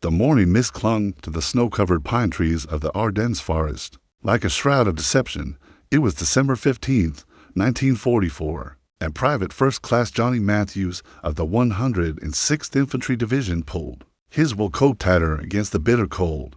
The morning mist clung to the snow-covered pine trees of the Ardennes forest. Like a shroud of deception, it was December 15th, 1944, and Private First Class Johnny Matthews of the 106th Infantry Division pulled his wool coat tighter against the bitter cold.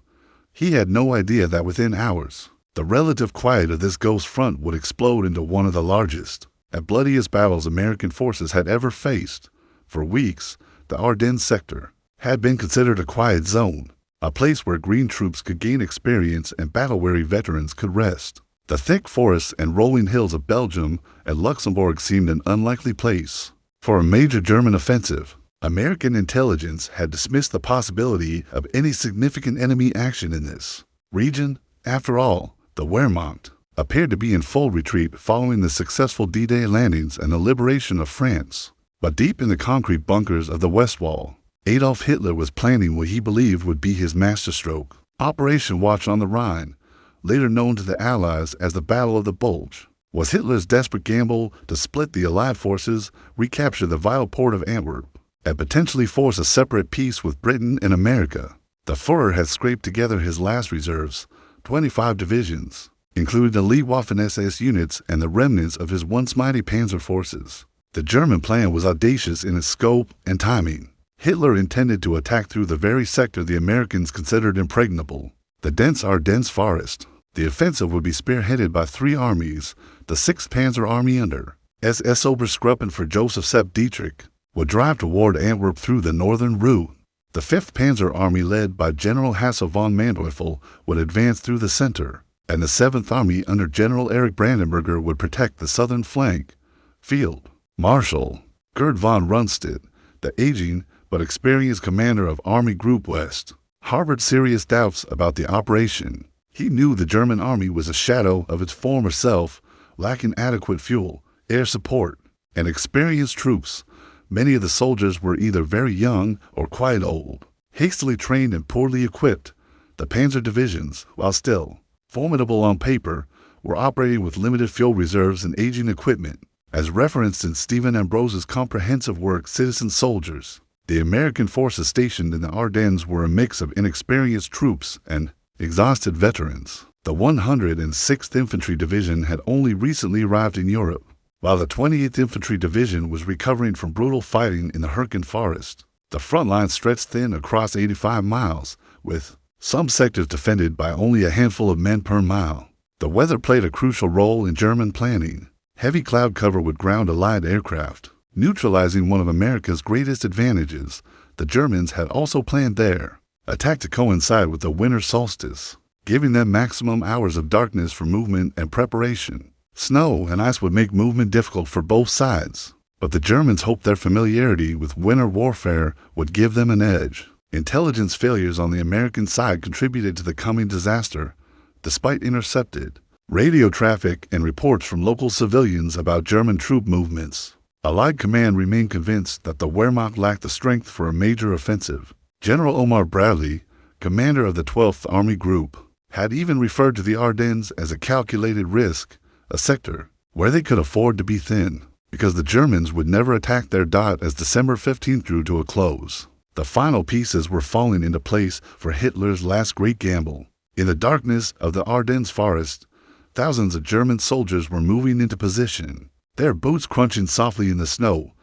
He had no idea that within hours, the relative quiet of this ghost front would explode into one of the largest and bloodiest battles American forces had ever faced. For weeks, the Ardennes sector had been considered a quiet zone, a place where green troops could gain experience and battle-weary veterans could rest. The thick forests and rolling hills of Belgium and Luxembourg seemed an unlikely place for a major German offensive. American intelligence had dismissed the possibility of any significant enemy action in this region. After all, the Wehrmacht appeared to be in full retreat following the successful D-Day landings and the liberation of France. But deep in the concrete bunkers of the West Wall, Adolf Hitler was planning what he believed would be his masterstroke. Operation Watch on the Rhine, later known to the Allies as the Battle of the Bulge, was Hitler's desperate gamble to split the Allied forces, recapture the vital port of Antwerp, and potentially force a separate peace with Britain and America. The Führer had scraped together his last reserves, 25 divisions, including the elite Waffen-SS units and the remnants of his once mighty panzer forces. The German plan was audacious in its scope and timing. Hitler intended to attack through the very sector the Americans considered impregnable, the dense Ardennes forest. The offensive would be spearheaded by three armies. The 6th Panzer Army under SS Oberstgruppenführer Joseph Sepp Dietrich would drive toward Antwerp through the northern route. The 5th Panzer Army, led by General Hassel von Manteuffel, would advance through the center, and the 7th Army under General Erich Brandenberger would protect the southern flank. Field Marshal Gerd von Rundstedt, the aging but experienced commander of Army Group West, harbored serious doubts about the operation. He knew the German army was a shadow of its former self, lacking adequate fuel, air support, and experienced troops. Many of the soldiers were either very young or quite old, hastily trained and poorly equipped. The panzer divisions, while still formidable on paper, were operating with limited fuel reserves and aging equipment. As referenced in Stephen Ambrose's comprehensive work Citizen Soldiers, the American forces stationed in the Ardennes were a mix of inexperienced troops and exhausted veterans. The 106th Infantry Division had only recently arrived in Europe, while the 28th Infantry Division was recovering from brutal fighting in the Hürtgen Forest. The front line stretched thin across 85 miles, with some sectors defended by only a handful of men per mile. The weather played a crucial role in German planning. Heavy cloud cover would ground Allied aircraft, neutralizing one of America's greatest advantages. The Germans had also planned their attack to coincide with the winter solstice, giving them maximum hours of darkness for movement and preparation. Snow and ice would make movement difficult for both sides, but the Germans hoped their familiarity with winter warfare would give them an edge. Intelligence failures on the American side contributed to the coming disaster, despite intercepted radio traffic and reports from local civilians about German troop movements. Allied command remained convinced that the Wehrmacht lacked the strength for a major offensive. General Omar Bradley, commander of the 12th Army Group, had even referred to the Ardennes as a calculated risk, a sector where they could afford to be thin, because the Germans would never attack their dot as December 15th drew to a close. The final pieces were falling into place for Hitler's last great gamble. In the darkness of the Ardennes forest, thousands of German soldiers were moving into position, their boots crunching softly in the snow.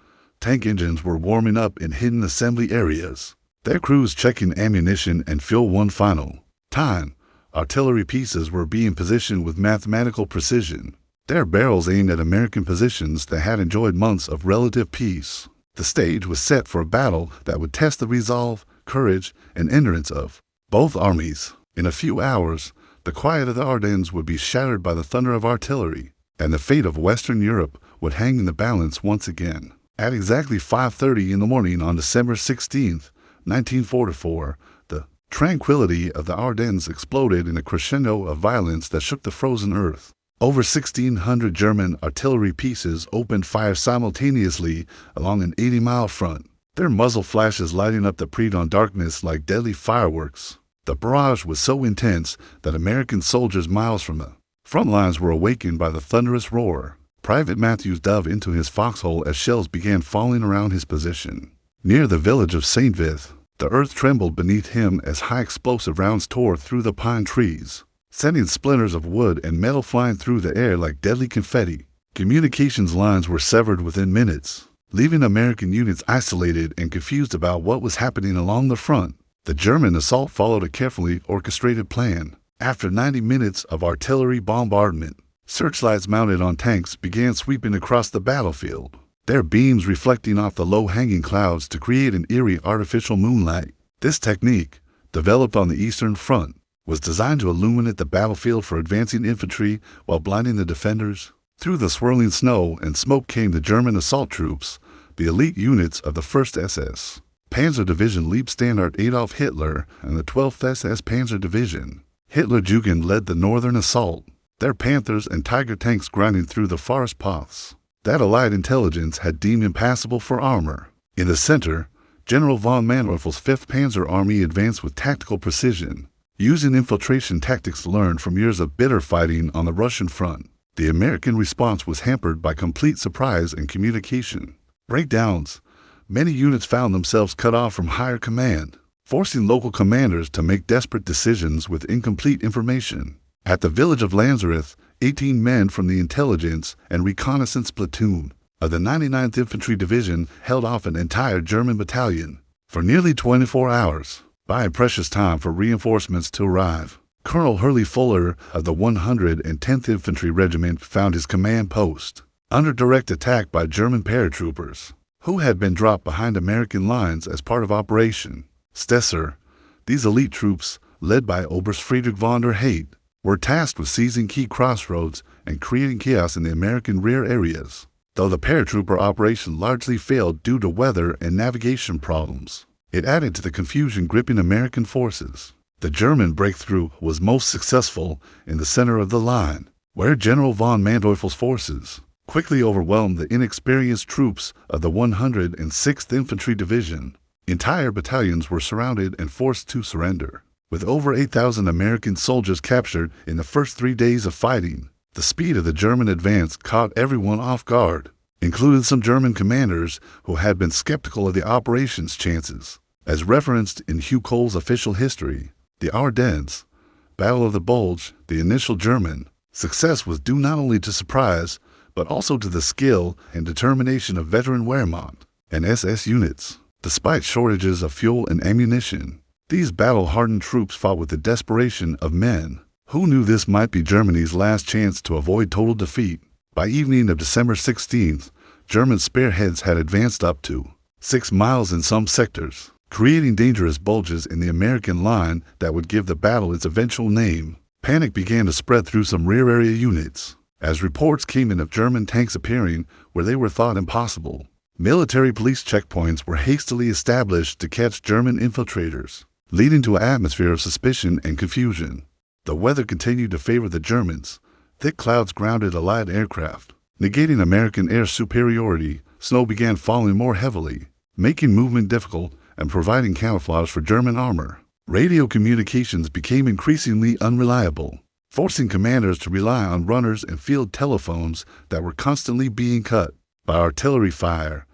Tank engines were warming up in hidden assembly areas, their crews checking ammunition and fuel one final time. Artillery pieces were being positioned with mathematical precision, their barrels aimed at American positions that had enjoyed months of relative peace. The stage was set for a battle that would test the resolve, courage, and endurance of both armies. In a few hours, the quiet of the Ardennes would be shattered by the thunder of artillery, and the fate of Western Europe would hang in the balance once again. At exactly 5:30 in the morning on December 16th, 1944, the tranquility of the Ardennes exploded in a crescendo of violence that shook the frozen earth. Over 1,600 German artillery pieces opened fire simultaneously along an 80-mile front, their muzzle flashes lighting up the pre-dawn darkness like deadly fireworks. The barrage was so intense that American soldiers miles from the front lines were awakened by the thunderous roar. Private Matthews dove into his foxhole as shells began falling around his position. Near the village of St. Vith, The earth trembled beneath him as high explosive rounds tore through the pine trees, sending splinters of wood and metal flying through the air like deadly confetti. Communications lines were severed within minutes, leaving American units isolated and confused about what was happening along the front. The German assault followed a carefully orchestrated plan. After 90 minutes of artillery bombardment, searchlights mounted on tanks began sweeping across the battlefield, their beams reflecting off the low-hanging clouds to create an eerie artificial moonlight. This technique, developed on the Eastern Front, was designed to illuminate the battlefield for advancing infantry while blinding the defenders. Through the swirling snow and smoke came the German assault troops, the elite units of the 1st SS Panzer Division Leibstandarte Adolf Hitler and the 12th SS Panzer Division Hitlerjugend led the northern assault, their Panthers and Tiger tanks grinding through the forest paths that Allied intelligence had deemed impassable for armor. In the center, General von Manteuffel's 5th Panzer Army advanced with tactical precision, using infiltration tactics learned from years of bitter fighting on the Russian front. The American response was hampered by complete surprise and communication breakdowns. Many units found themselves cut off from higher command, forcing local commanders to make desperate decisions with incomplete information. At the village of Lanzereth, 18 men from the intelligence and reconnaissance platoon of the 99th Infantry Division held off an entire German battalion for nearly 24 hours, buying precious time for reinforcements to arrive. Colonel Hurley Fuller of the 110th Infantry Regiment found his command post under direct attack by German paratroopers, who had been dropped behind American lines as part of Operation Stesser. These elite troops, led by Oberst Friedrich von der Heydt, were tasked with seizing key crossroads and creating chaos in the American rear areas. Though the paratrooper operation largely failed due to weather and navigation problems, it added to the confusion gripping American forces. The German breakthrough was most successful in the center of the line, where General von Manteuffel's forces quickly overwhelmed the inexperienced troops of the 106th Infantry Division. Entire battalions were surrounded and forced to surrender, with over 8,000 American soldiers captured in the first 3 days of fighting. The speed of the German advance caught everyone off guard, including some German commanders who had been skeptical of the operation's chances. As referenced in Hugh Cole's official history, the Ardennes, Battle of the Bulge, the initial German success was due not only to surprise, but also to the skill and determination of veteran Wehrmacht and SS units. Despite shortages of fuel and ammunition, these battle-hardened troops fought with the desperation of men who knew this might be Germany's last chance to avoid total defeat. By evening of December 16th, German spearheads had advanced up to 6 miles in some sectors, creating dangerous bulges in the American line that would give the battle its eventual name. Panic began to spread through some rear area units, as reports came in of German tanks appearing where they were thought impossible. Military police checkpoints were hastily established to catch German infiltrators, leading to an atmosphere of suspicion and confusion. The weather continued to favor the Germans. Thick clouds grounded Allied aircraft, negating American air superiority. Snow began falling more heavily, making movement difficult and providing camouflage for German armor. Radio communications became increasingly unreliable, forcing commanders to rely on runners and field telephones that were constantly being cut by artillery fire.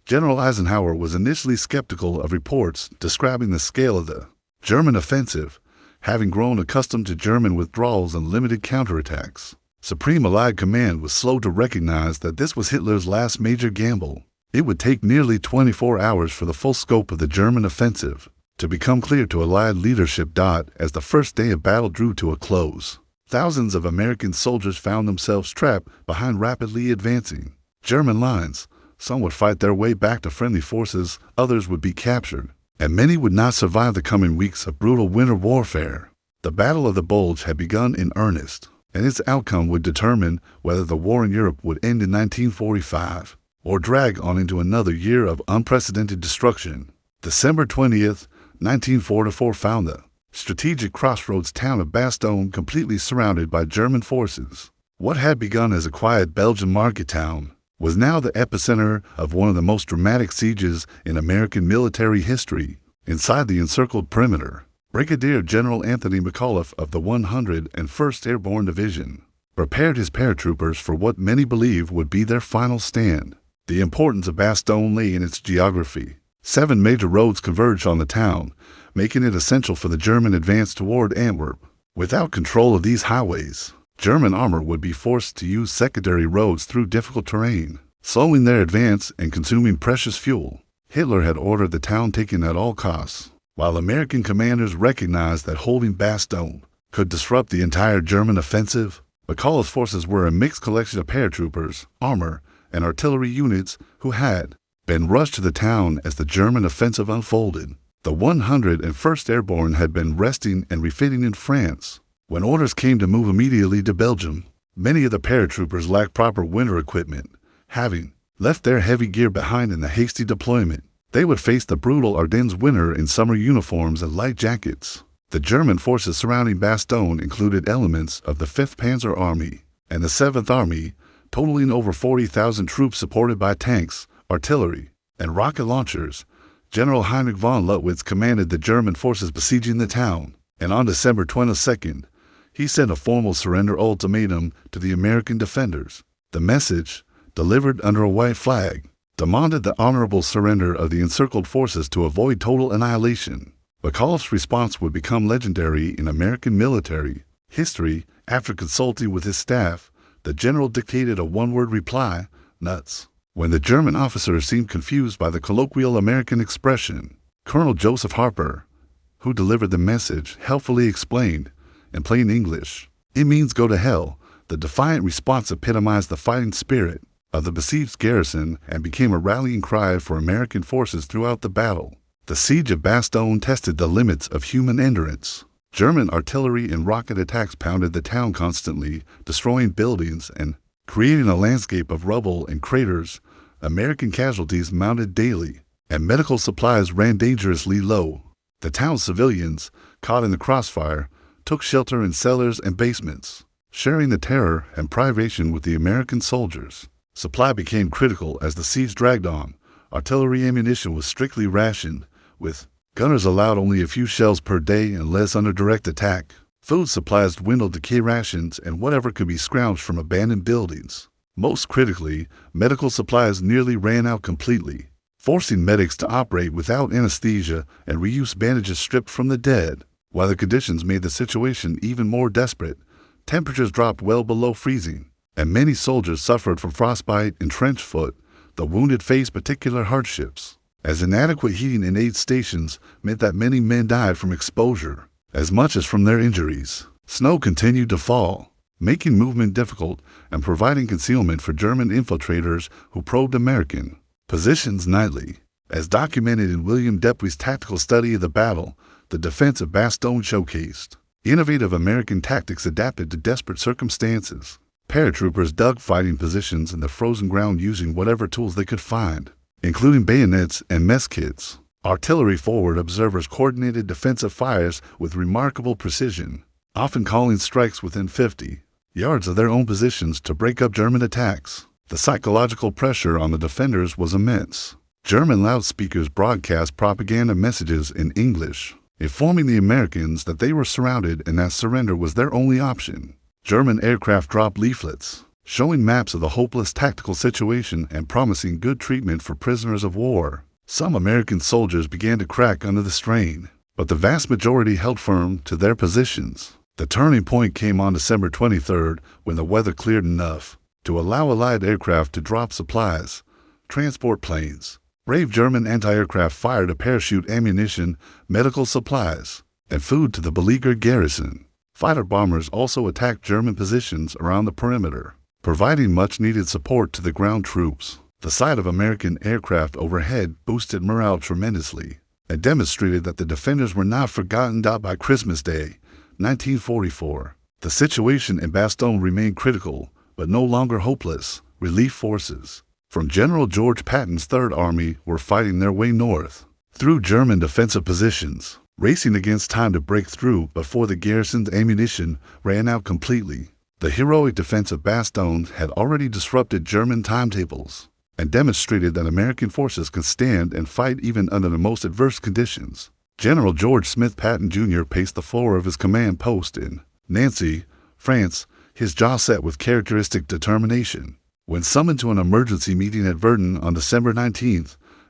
General Eisenhower was initially skeptical of reports describing the scale of the German offensive, having grown accustomed to German withdrawals and limited counterattacks. Supreme Allied Command was slow to recognize that this was Hitler's last major gamble. It would take nearly 24 hours for the full scope of the German offensive to become clear to Allied leadership. As the first day of battle drew to a close, thousands of American soldiers found themselves trapped behind rapidly advancing German lines. Some would fight their way back to friendly forces, others would be captured, and many would not survive the coming weeks of brutal winter warfare. The Battle of the Bulge had begun in earnest, and its outcome would determine whether the war in Europe would end in 1945 or drag on into another year of unprecedented destruction. December 20th, 1944 found the strategic crossroads town of Bastogne completely surrounded by German forces. What had begun as a quiet Belgian market town was now the epicenter of one of the most dramatic sieges in American military history. Inside the encircled perimeter, Brigadier General Anthony McAuliffe of the 101st Airborne Division prepared his paratroopers for what many believe would be their final stand. The importance of Bastogne lay in its geography. 7 major roads converged on the town, making it essential for the German advance toward Antwerp. Without control of these highways, German armor would be forced to use secondary roads through difficult terrain, slowing their advance and consuming precious fuel. Hitler had ordered the town taken at all costs, while American commanders recognized that holding Bastogne could disrupt the entire German offensive. McCulloch's forces were a mixed collection of paratroopers, armor, and artillery units who had been rushed to the town as the German offensive unfolded. The 101st Airborne had been resting and refitting in France when orders came to move immediately to Belgium. Many of the paratroopers lacked proper winter equipment, having left their heavy gear behind in the hasty deployment. They would face the brutal Ardennes winter in summer uniforms and light jackets. The German forces surrounding Bastogne included elements of the 5th Panzer Army and the 7th Army, totaling over 40,000 troops supported by tanks, artillery, and rocket launchers. General Heinrich von Luttwitz commanded the German forces besieging the town, and on December 22nd, he sent a formal surrender ultimatum to the American defenders. The message, delivered under a white flag, demanded the honorable surrender of the encircled forces to avoid total annihilation. McCulloch's response would become legendary in American military history. After consulting with his staff, the general dictated a one-word reply, "Nuts." When the German officers seemed confused by the colloquial American expression, Colonel Joseph Harper, who delivered the message, helpfully explained, in plain English, "It means go to hell." The defiant response epitomized the fighting spirit of the besieged garrison and became a rallying cry for American forces throughout the battle. The siege of Bastogne tested the limits of human endurance. German artillery and rocket attacks pounded the town constantly, destroying buildings and creating a landscape of rubble and craters. American casualties mounted daily, and medical supplies ran dangerously low. The town's civilians, caught in the crossfire, took shelter in cellars and basements, sharing the terror and privation with the American soldiers. Supply became critical as the siege dragged on. Artillery ammunition was strictly rationed, with gunners allowed only a few shells per day and less under direct attack. Food supplies dwindled to K rations and whatever could be scrounged from abandoned buildings. Most critically, medical supplies nearly ran out completely, forcing medics to operate without anesthesia and reuse bandages stripped from the dead. While the conditions made the situation even more desperate, temperatures dropped well below freezing, and many soldiers suffered from frostbite and trench foot. The wounded faced particular hardships, as inadequate heating in aid stations meant that many men died from exposure as much as from their injuries. Snow continued to fall, making movement difficult and providing concealment for German infiltrators who probed American positions nightly. As documented in William Depwey's tactical study of the battle, the defense of Bastogne showcased innovative American tactics adapted to desperate circumstances. Paratroopers dug fighting positions in the frozen ground using whatever tools they could find, including bayonets and mess kits. Artillery forward observers coordinated defensive fires with remarkable precision, often calling strikes within 50 yards of their own positions to break up German attacks. The psychological pressure on the defenders was immense. German loudspeakers broadcast propaganda messages in English, informing the Americans that they were surrounded and that surrender was their only option. German aircraft dropped leaflets, showing maps of the hopeless tactical situation and promising good treatment for prisoners of war. Some American soldiers began to crack under the strain, but the vast majority held firm to their positions. The turning point came on December 23rd when the weather cleared enough to allow Allied aircraft to drop supplies, transport planes. Brave German anti-aircraft fired to parachute ammunition, medical supplies, and food to the beleaguered garrison. Fighter bombers also attacked German positions around the perimeter, providing much-needed support to the ground troops. The sight of American aircraft overhead boosted morale tremendously and demonstrated that the defenders were not forgotten. By Christmas Day, 1944, the situation in Bastogne remained critical, but no longer hopeless. Relief forces from General George Patton's Third Army were fighting their way north through German defensive positions, racing against time to break through before the garrison's ammunition ran out completely. The heroic defense of Bastogne had already disrupted German timetables and demonstrated that American forces could stand and fight even under the most adverse conditions. General George Smith Patton Jr. paced the floor of his command post in Nancy, France, his jaw set with characteristic determination. When summoned to an emergency meeting at Verdun on December 19,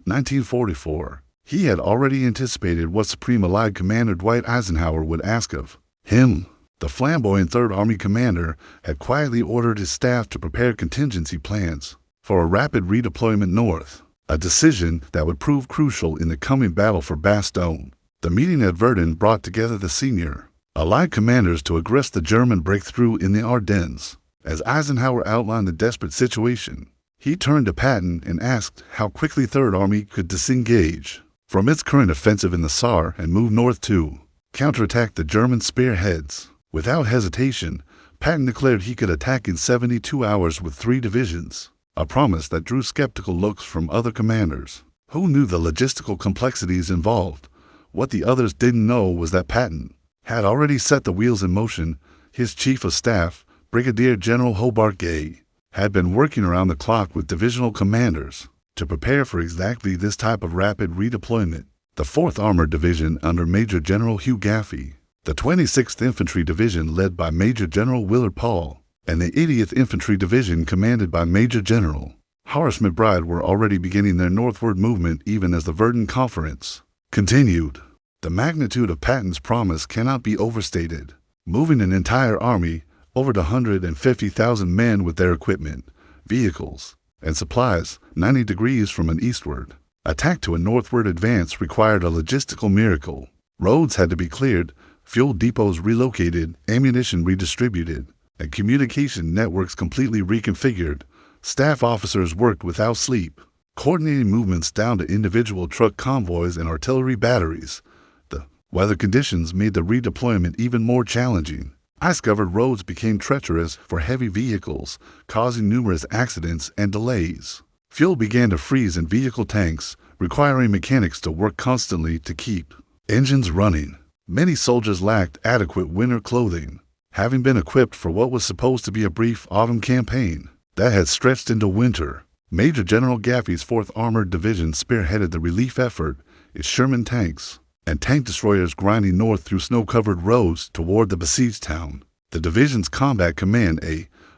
1944, He had already anticipated what Supreme Allied Commander Dwight Eisenhower would ask of him. The flamboyant Third Army commander had quietly ordered his staff to prepare contingency plans for a rapid redeployment north, a decision that would prove crucial in the coming battle for Bastogne. The meeting at Verdun brought together the senior Allied commanders to address the German breakthrough in the Ardennes. As Eisenhower outlined the desperate situation, he turned to Patton and asked how quickly Third Army could disengage from its current offensive in the Saar and move north to counterattack the German spearheads. Without hesitation, Patton declared he could attack in 72 hours with 3 divisions, a promise that drew skeptical looks from other commanders who knew the logistical complexities involved. What the others didn't know was that Patton had already set the wheels in motion. His chief of staff, Brigadier General Hobart Gay, had been working around the clock with divisional commanders to prepare for exactly this type of rapid redeployment. The 4th Armored Division under Major General Hugh Gaffey, the 26th Infantry Division led by Major General Willard Paul, and the 80th Infantry Division commanded by Major General Horace McBride were already beginning their northward movement even as the Verdun Conference continued. The magnitude of Patton's promise cannot be overstated. Moving an entire army, over 150,000 men with their equipment, vehicles, and supplies 90 degrees from an eastward attack to a northward advance required a logistical miracle. Roads had to be cleared, fuel depots relocated, ammunition redistributed, and communication networks completely reconfigured. Staff officers worked without sleep, coordinating movements down to individual truck convoys and artillery batteries. The weather conditions made the redeployment even more challenging. Ice-covered roads became treacherous for heavy vehicles, causing numerous accidents and delays. Fuel began to freeze in vehicle tanks, requiring mechanics to work constantly to keep engines running. Many soldiers lacked adequate winter clothing, having been equipped for what was supposed to be a brief autumn campaign that had stretched into winter. Major General Gaffey's 4th Armored Division spearheaded the relief effort, its Sherman tanks and tank destroyers grinding north through snow-covered roads toward the besieged town. The division's combat command,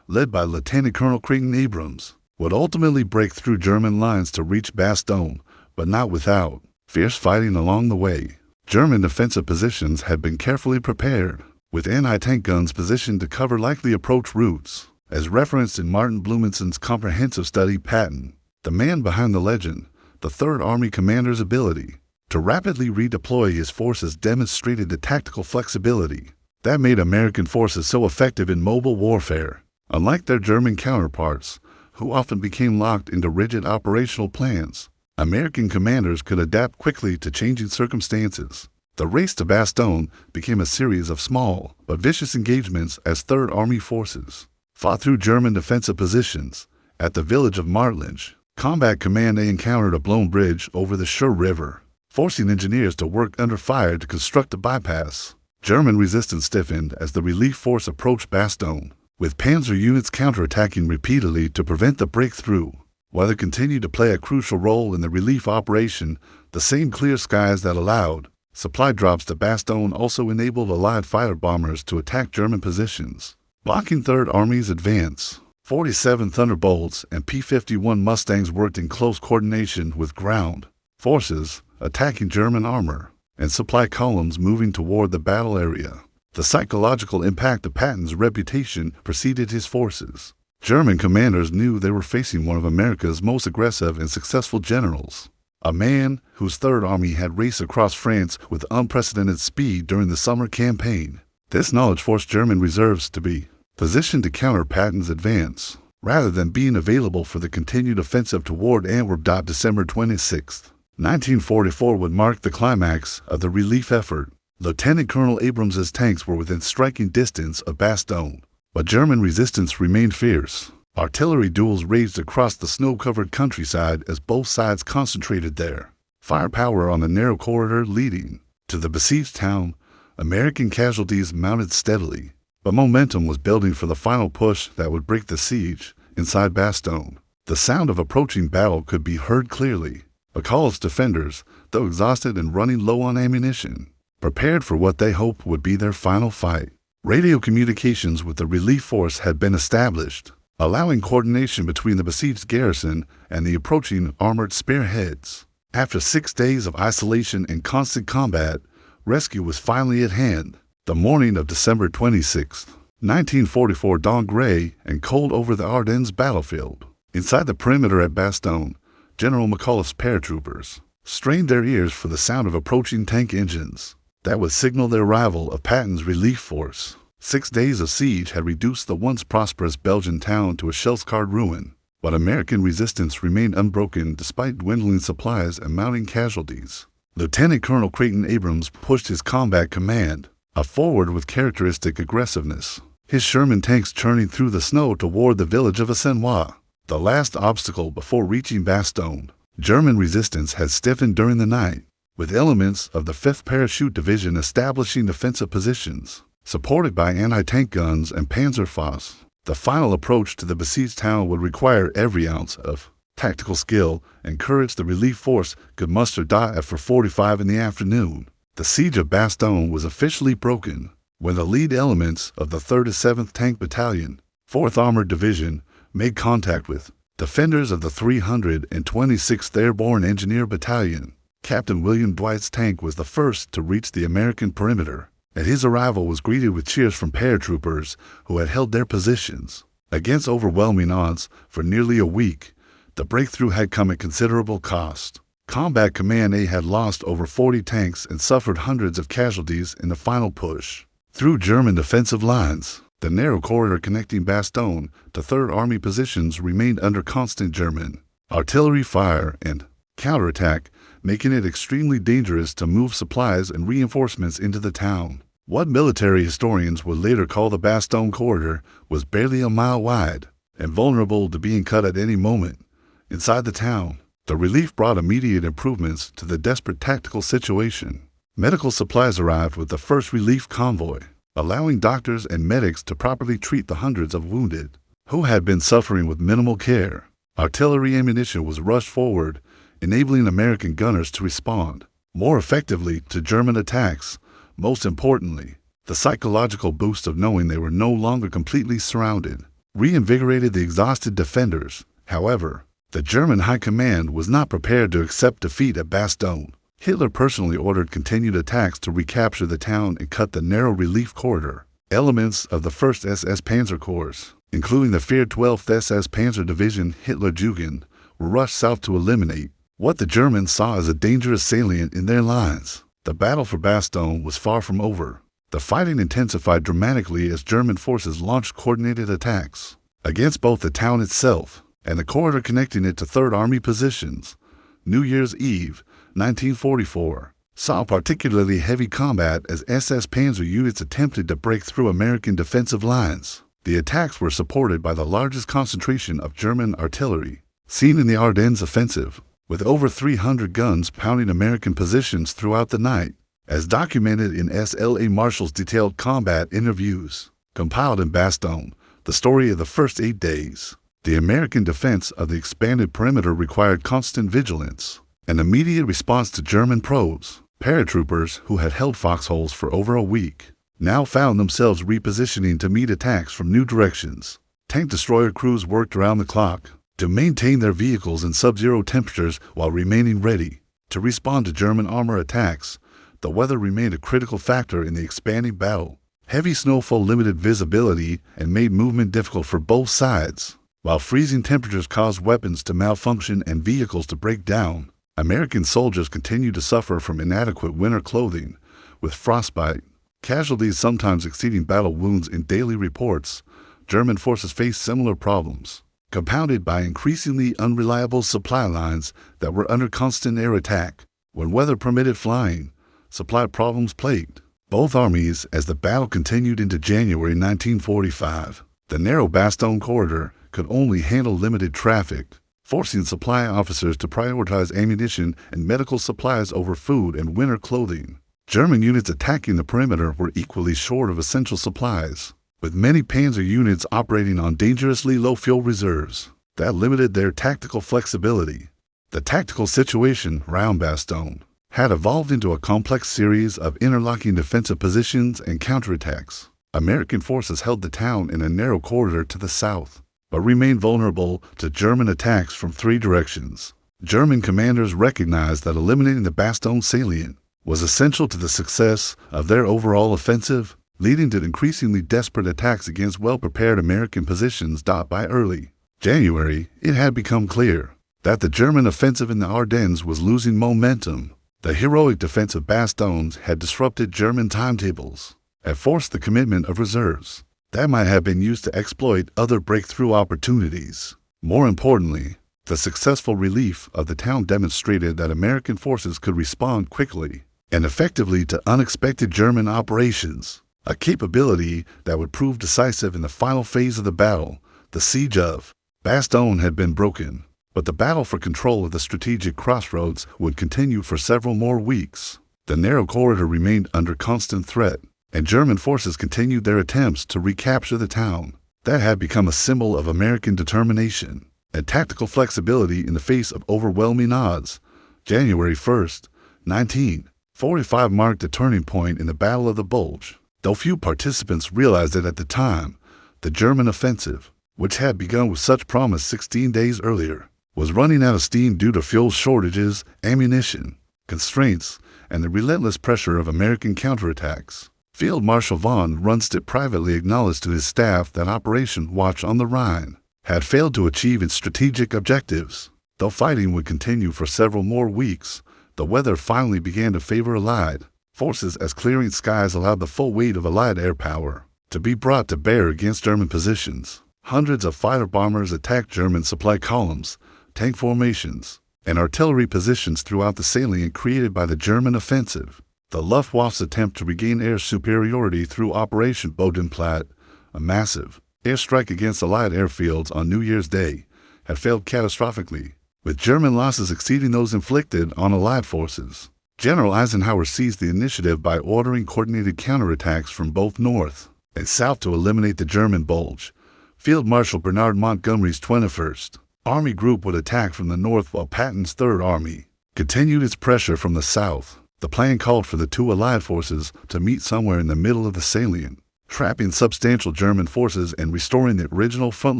led by Lieutenant Colonel Creighton Abrams, would ultimately break through German lines to reach Bastogne, but not without fierce fighting along the way. German defensive positions had been carefully prepared, with anti-tank guns positioned to cover likely approach routes. As referenced in Martin Blumensen's comprehensive study, Patton, the man behind the legend, the Third Army commander's ability to rapidly redeploy his forces demonstrated the tactical flexibility that made American forces so effective in mobile warfare. Unlike their German counterparts, who often became locked into rigid operational plans, American commanders could adapt quickly to changing circumstances. The race to Bastogne became a series of small but vicious engagements as Third Army forces fought through German defensive positions. At the village of Martlinge, Combat Command A encountered a blown bridge over the Schur River, forcing engineers to work under fire to construct a bypass. German resistance stiffened as the relief force approached Bastogne, with panzer units counterattacking repeatedly to prevent the breakthrough. While they continued to play a crucial role in the relief operation, the same clear skies that allowed supply drops to Bastogne also enabled Allied fighter bombers to attack German positions, blocking Third Army's advance. 47 Thunderbolts and P-51 Mustangs worked in close coordination with ground forces, attacking German armor and supply columns moving toward the battle area. The psychological impact of Patton's reputation preceded his forces. German commanders knew they were facing one of America's most aggressive and successful generals, a man whose Third Army had raced across France with unprecedented speed during the summer campaign. This knowledge forced German reserves to be positioned to counter Patton's advance, rather than being available for the continued offensive toward Antwerp. December 26, 1944 would mark the climax of the relief effort. Lieutenant Colonel Abrams's tanks were within striking distance of Bastogne, but German resistance remained fierce. Artillery duels raged across the snow-covered countryside as both sides concentrated their firepower on the narrow corridor leading to the besieged town. American casualties mounted steadily, but momentum was building for the final push that would break the siege inside Bastogne. The sound of approaching battle could be heard clearly. Bacall's defenders, though exhausted and running low on ammunition, prepared for what they hoped would be their final fight. Radio communications with the relief force had been established, allowing coordination between the besieged garrison and the approaching armored spearheads. After 6 days of isolation and constant combat, rescue was finally at hand. The morning of December 26, 1944 dawned gray and cold over the Ardennes battlefield. Inside the perimeter at Bastogne, General McAuliffe's paratroopers strained their ears for the sound of approaching tank engines that would signal the arrival of Patton's relief force. 6 days of siege had reduced the once prosperous Belgian town to a shell-scarred ruin, but American resistance remained unbroken despite dwindling supplies and mounting casualties. Lieutenant Colonel Creighton Abrams pushed his combat command, a forward with characteristic aggressiveness, his Sherman tanks churning through the snow toward the village of Assenois, the last obstacle before reaching Bastogne. German resistance had stiffened during the night, with elements of the 5th Parachute Division establishing defensive positions, supported by anti-tank guns and Panzerfaust. The final approach to the besieged town would require every ounce of tactical skill and courage the relief force could muster. At 4:45 in the afternoon, the siege of Bastogne was officially broken when the lead elements of the 37th Tank Battalion, 4th Armored Division, made contact with defenders of the 326th Airborne Engineer Battalion. Captain William Dwight's tank was the first to reach the American perimeter, and his arrival was greeted with cheers from paratroopers who had held their positions. Against overwhelming odds for nearly a week, the breakthrough had come at considerable cost. Combat Command A had lost over 40 tanks and suffered hundreds of casualties in the final push through German defensive lines. The narrow corridor connecting Bastogne to Third Army positions remained under constant German artillery fire and counterattack, making it extremely dangerous to move supplies and reinforcements into the town. What military historians would later call the Bastogne corridor was barely a mile wide and vulnerable to being cut at any moment. Inside the town, the relief brought immediate improvements to the desperate tactical situation. Medical supplies arrived with the first relief convoy, allowing doctors and medics to properly treat the hundreds of wounded who had been suffering with minimal care. Artillery ammunition was rushed forward, enabling American gunners to respond more effectively to German attacks. Most importantly, the psychological boost of knowing they were no longer completely surrounded reinvigorated the exhausted defenders. However, the German High Command was not prepared to accept defeat at Bastogne. Hitler personally ordered continued attacks to recapture the town and cut the narrow relief corridor. Elements of the 1st SS Panzer Corps, including the feared 12th SS Panzer Division Hitlerjugend, were rushed south to eliminate what the Germans saw as a dangerous salient in their lines. The battle for Bastogne was far from over. The fighting intensified dramatically as German forces launched coordinated attacks against both the town itself and the corridor connecting it to Third Army positions. New Year's Eve, 1944, saw particularly heavy combat as SS Panzer units attempted to break through American defensive lines. The attacks were supported by the largest concentration of German artillery seen in the Ardennes offensive, with over 300 guns pounding American positions throughout the night, as documented in SLA Marshall's detailed combat interviews. Compiled in Bastogne, the story of the first 8 days. The American defense of the expanded perimeter required constant vigilance, an immediate response to German probes. Paratroopers who had held foxholes for over a week now found themselves repositioning to meet attacks from new directions. Tank destroyer crews worked around the clock to maintain their vehicles in sub-zero temperatures while remaining ready to respond to German armor attacks. The weather remained a critical factor in the expanding battle. Heavy snowfall limited visibility and made movement difficult for both sides, while freezing temperatures caused weapons to malfunction and vehicles to break down. American soldiers continued to suffer from inadequate winter clothing, with frostbite, casualties sometimes exceeding battle wounds in daily reports. German forces faced similar problems, compounded by increasingly unreliable supply lines that were under constant air attack. When weather permitted flying, supply problems plagued both armies as the battle continued into January 1945. The narrow Bastogne corridor could only handle limited traffic, forcing supply officers to prioritize ammunition and medical supplies over food and winter clothing. German units attacking the perimeter were equally short of essential supplies, with many Panzer units operating on dangerously low fuel reserves that limited their tactical flexibility. The tactical situation around Bastogne had evolved into a complex series of interlocking defensive positions and counterattacks. American forces held the town in a narrow corridor to the south, but remained vulnerable to German attacks from 3 directions. German commanders recognized that eliminating the Bastogne salient was essential to the success of their overall offensive, leading to increasingly desperate attacks against well-prepared American positions. By early January, it had become clear that the German offensive in the Ardennes was losing momentum. The heroic defense of Bastogne had disrupted German timetables and forced the commitment of reserves that might have been used to exploit other breakthrough opportunities. More importantly, the successful relief of the town demonstrated that American forces could respond quickly and effectively to unexpected German operations, a capability that would prove decisive in the final phase of the battle. The siege of Bastogne had been broken, but the battle for control of the strategic crossroads would continue for several more weeks. The narrow corridor remained under constant threat, and German forces continued their attempts to recapture the town. That had become a symbol of American determination and tactical flexibility in the face of overwhelming odds. January 1st, 1945 marked a turning point in the Battle of the Bulge. Though few participants realized it at the time, the German offensive, which had begun with such promise 16 days earlier, was running out of steam due to fuel shortages, ammunition constraints, and the relentless pressure of American counterattacks. Field Marshal von Rundstedt privately acknowledged to his staff that Operation Watch on the Rhine had failed to achieve its strategic objectives. Though fighting would continue for several more weeks, the weather finally began to favor Allied forces as clearing skies allowed the full weight of Allied air power to be brought to bear against German positions. Hundreds of fighter bombers attacked German supply columns, tank formations, and artillery positions throughout the salient created by the German offensive. The Luftwaffe's attempt to regain air superiority through Operation Bodenplatte, a massive airstrike against Allied airfields on New Year's Day, had failed catastrophically, with German losses exceeding those inflicted on Allied forces. General Eisenhower seized the initiative by ordering coordinated counterattacks from both north and south to eliminate the German Bulge. Field Marshal Bernard Montgomery's 21st Army Group would attack from the north while Patton's 3rd Army continued its pressure from the south. The plan called for the two Allied forces to meet somewhere in the middle of the salient, trapping substantial German forces and restoring the original front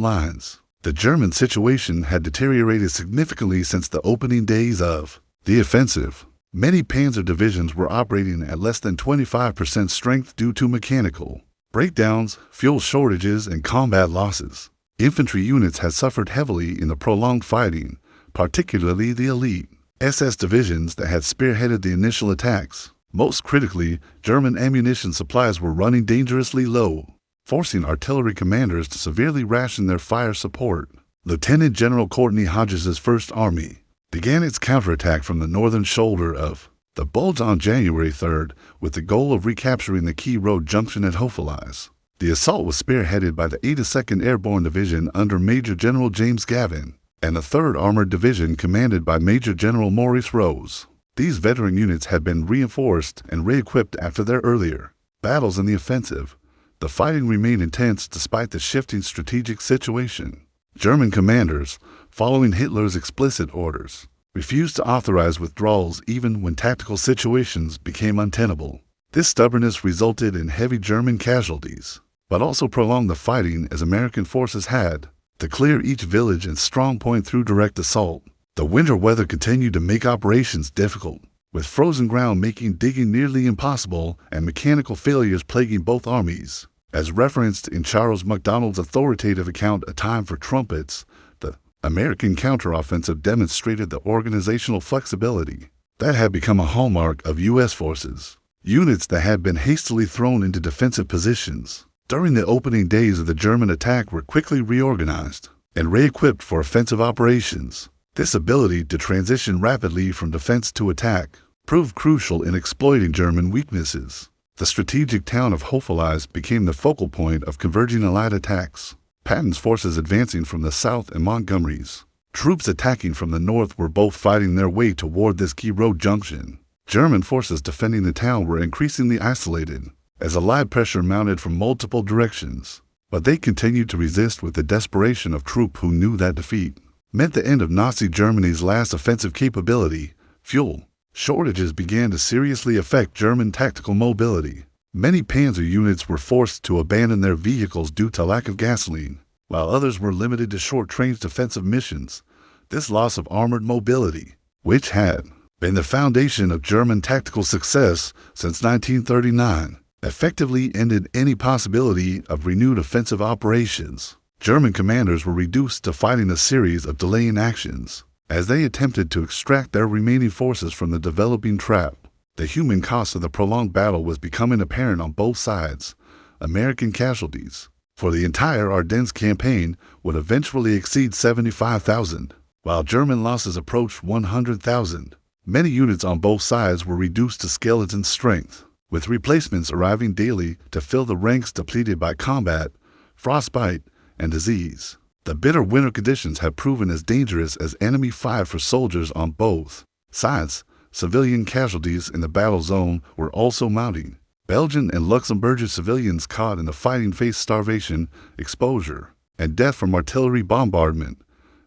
lines. The German situation had deteriorated significantly since the opening days of the offensive. Many panzer divisions were operating at less than 25% strength due to mechanical breakdowns, fuel shortages, and combat losses. Infantry units had suffered heavily in the prolonged fighting, particularly the elite SS divisions that had spearheaded the initial attacks. Most critically, German ammunition supplies were running dangerously low, forcing artillery commanders to severely ration their fire support. Lieutenant General Courtney Hodges's 1st Army began its counterattack from the northern shoulder of the Bulge on January 3rd with the goal of recapturing the key road junction at Hofelize. The assault was spearheaded by the 82nd Airborne Division under Major General James Gavin and the 3rd Armored Division commanded by Major General Maurice Rose. These veteran units had been reinforced and re-equipped after their earlier battles in the offensive. The fighting remained intense despite the shifting strategic situation. German commanders, following Hitler's explicit orders, refused to authorize withdrawals even when tactical situations became untenable. This stubbornness resulted in heavy German casualties, but also prolonged the fighting as American forces had to clear each village and strong point through direct assault. The winter weather continued to make operations difficult, with frozen ground making digging nearly impossible and mechanical failures plaguing both armies. As referenced in Charles MacDonald's authoritative account A Time for Trumpets, the American counteroffensive demonstrated the organizational flexibility that had become a hallmark of U.S. forces. Units that had been hastily thrown into defensive positions during the opening days of the German attack were quickly reorganized and re-equipped for offensive operations. This ability to transition rapidly from defense to attack proved crucial in exploiting German weaknesses. The strategic town of Hofelize became the focal point of converging Allied attacks. Patton's forces advancing from the south and Montgomery's troops attacking from the north were both fighting their way toward this key road junction. German forces defending the town were increasingly isolated as Allied pressure mounted from multiple directions, but they continued to resist with the desperation of troops who knew that defeat meant the end of Nazi Germany's last offensive capability. Fuel shortages began to seriously affect German tactical mobility. Many panzer units were forced to abandon their vehicles due to lack of gasoline, while others were limited to short-range defensive missions. This loss of armored mobility, which had been the foundation of German tactical success since 1939, effectively ended any possibility of renewed offensive operations. German commanders were reduced to fighting a series of delaying actions as they attempted to extract their remaining forces from the developing trap. The human cost of the prolonged battle was becoming apparent on both sides. American casualties for the entire Ardennes campaign would eventually exceed 75,000, while German losses approached 100,000. Many units on both sides were reduced to skeleton strength, with replacements arriving daily to fill the ranks depleted by combat, frostbite, and disease. The bitter winter conditions had proven as dangerous as enemy fire for soldiers on both sides. Civilian casualties in the battle zone were also mounting. Belgian and Luxembourgish civilians caught in the fighting faced starvation, exposure, and death from artillery bombardment.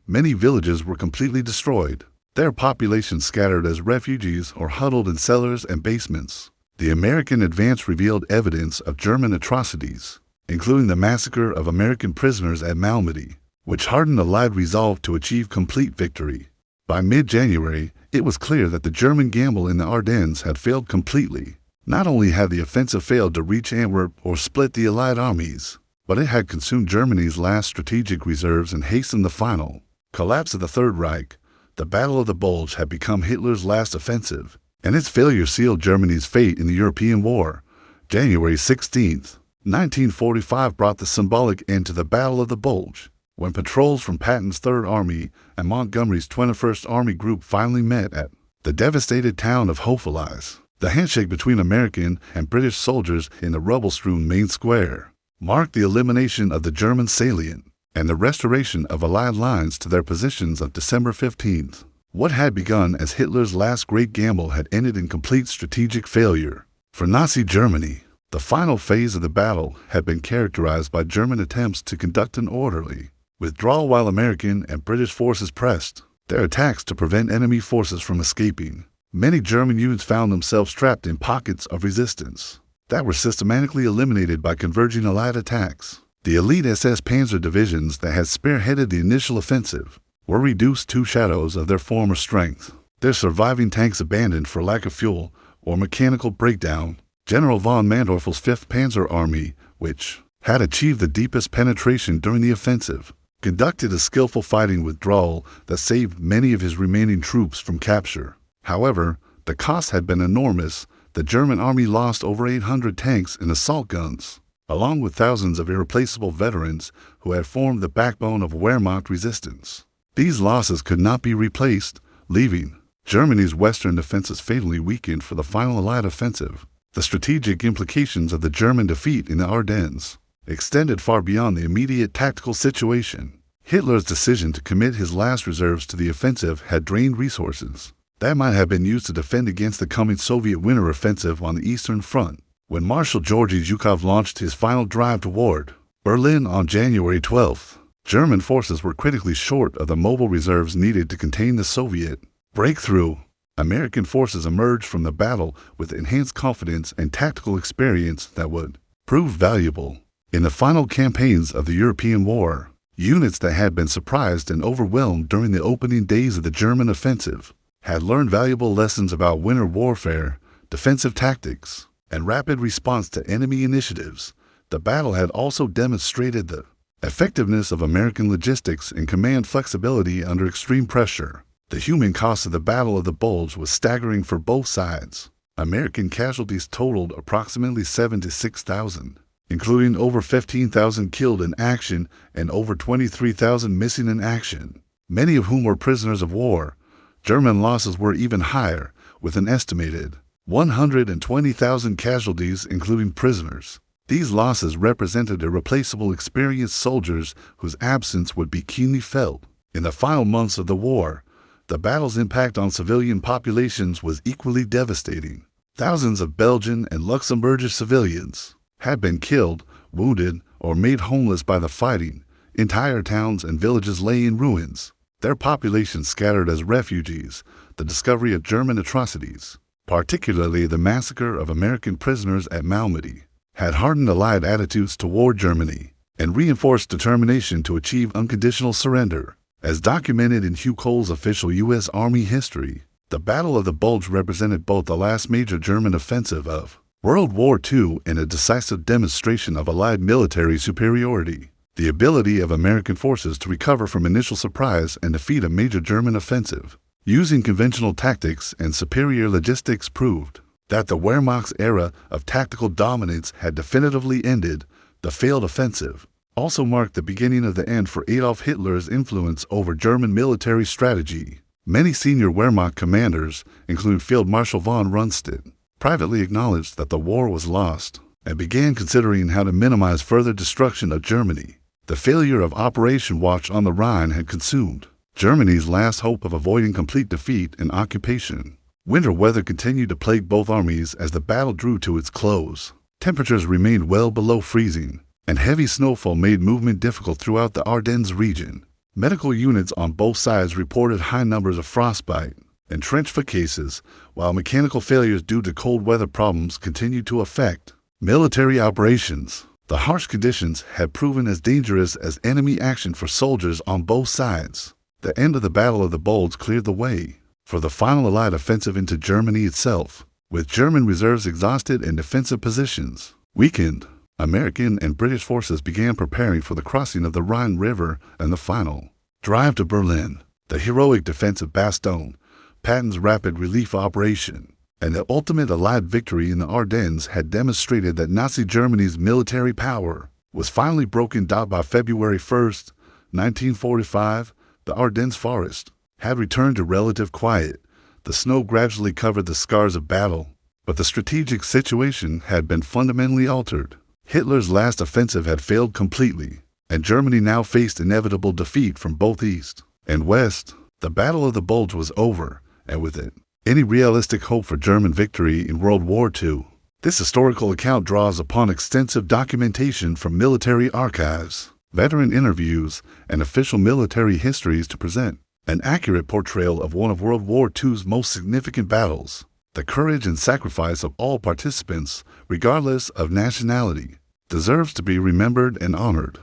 Many villages were completely destroyed, their populations scattered as refugees or huddled in cellars and basements. The American advance revealed evidence of German atrocities, including the massacre of American prisoners at Malmedy, which hardened the Allied resolve to achieve complete victory. By mid-January, it was clear that the German gamble in the Ardennes had failed completely. Not only had the offensive failed to reach Antwerp or split the Allied armies, but it had consumed Germany's last strategic reserves and hastened the final collapse of the Third Reich. The Battle of the Bulge had become Hitler's last offensive, and its failure sealed Germany's fate in the European War. January 16, 1945 brought the symbolic end to the Battle of the Bulge, when patrols from Patton's Third Army and Montgomery's 21st Army Group finally met at the devastated town of Houffalize. The handshake between American and British soldiers in the rubble-strewn main square marked the elimination of the German salient and the restoration of Allied lines to their positions of December 15th. What had begun as Hitler's last great gamble had ended in complete strategic failure. For Nazi Germany, the final phase of the battle had been characterized by German attempts to conduct an orderly withdrawal while American and British forces pressed their attacks to prevent enemy forces from escaping. Many German units found themselves trapped in pockets of resistance that were systematically eliminated by converging Allied attacks. The elite SS Panzer divisions that had spearheaded the initial offensive were reduced to shadows of their former strength, their surviving tanks abandoned for lack of fuel or mechanical breakdown. General von Manteufel's 5th Panzer Army, which had achieved the deepest penetration during the offensive, conducted a skillful fighting withdrawal that saved many of his remaining troops from capture. However, the cost had been enormous. The German army lost over 800 tanks and assault guns, along with thousands of irreplaceable veterans who had formed the backbone of Wehrmacht resistance. These losses could not be replaced, leaving Germany's western defenses fatally weakened for the final Allied offensive. The strategic implications of the German defeat in the Ardennes extended far beyond the immediate tactical situation. Hitler's decision to commit his last reserves to the offensive had drained resources that might have been used to defend against the coming Soviet winter offensive on the Eastern Front. When Marshal Georgy Zhukov launched his final drive toward Berlin on January 12th, German forces were critically short of the mobile reserves needed to contain the Soviet breakthrough. American forces emerged from the battle with enhanced confidence and tactical experience that would prove valuable in the final campaigns of the European War. Units that had been surprised and overwhelmed during the opening days of the German offensive had learned valuable lessons about winter warfare, defensive tactics, and rapid response to enemy initiatives. The battle had also demonstrated the effectiveness of American logistics and command flexibility under extreme pressure. The human cost of the Battle of the Bulge was staggering for both sides. American casualties totaled approximately 76,000, including over 15,000 killed in action and over 23,000 missing in action, many of whom were prisoners of war. German losses were even higher, with an estimated 120,000 casualties, including prisoners. These losses represented irreplaceable experienced soldiers whose absence would be keenly felt. In the final months of the war, the battle's impact on civilian populations was equally devastating. Thousands of Belgian and Luxembourgish civilians had been killed, wounded, or made homeless by the fighting. Entire towns and villages lay in ruins, their populations scattered as refugees. The discovery of German atrocities, particularly the massacre of American prisoners at Malmedy, had hardened Allied attitudes toward Germany and reinforced determination to achieve unconditional surrender. As documented in Hugh Cole's official U.S. Army history, the Battle of the Bulge represented both the last major German offensive of World War II and a decisive demonstration of Allied military superiority. The ability of American forces to recover from initial surprise and defeat a major German offensive using conventional tactics and superior logistics proved that the Wehrmacht's era of tactical dominance had definitively ended. The failed offensive also marked the beginning of the end for Adolf Hitler's influence over German military strategy. Many senior Wehrmacht commanders, including Field Marshal von Rundstedt, privately acknowledged that the war was lost and began considering how to minimize further destruction of Germany. The failure of Operation Watch on the Rhine had consumed Germany's last hope of avoiding complete defeat and occupation. Winter weather continued to plague both armies as the battle drew to its close. Temperatures remained well below freezing, and heavy snowfall made movement difficult throughout the Ardennes region. Medical units on both sides reported high numbers of frostbite and trench foot cases, while mechanical failures due to cold weather problems continued to affect military operations. The harsh conditions had proven as dangerous as enemy action for soldiers on both sides. The end of the Battle of the Bulge cleared the way for the final Allied offensive into Germany itself. With German reserves exhausted and defensive positions weakened, American and British forces began preparing for the crossing of the Rhine River and the final drive to Berlin. The heroic defense of Bastogne, Patton's rapid relief operation, and the ultimate Allied victory in the Ardennes had demonstrated that Nazi Germany's military power was finally broken down. By February 1st, 1945, the Ardennes forest had returned to relative quiet. The snow gradually covered the scars of battle, but the strategic situation had been fundamentally altered. Hitler's last offensive had failed completely, and Germany now faced inevitable defeat from both east and west. The Battle of the Bulge was over, and with it, any realistic hope for German victory in World War II. This historical account draws upon extensive documentation from military archives, veteran interviews, and official military histories to present an accurate portrayal of one of World War II's most significant battles. The courage and sacrifice of all participants, regardless of nationality, deserves to be remembered and honored.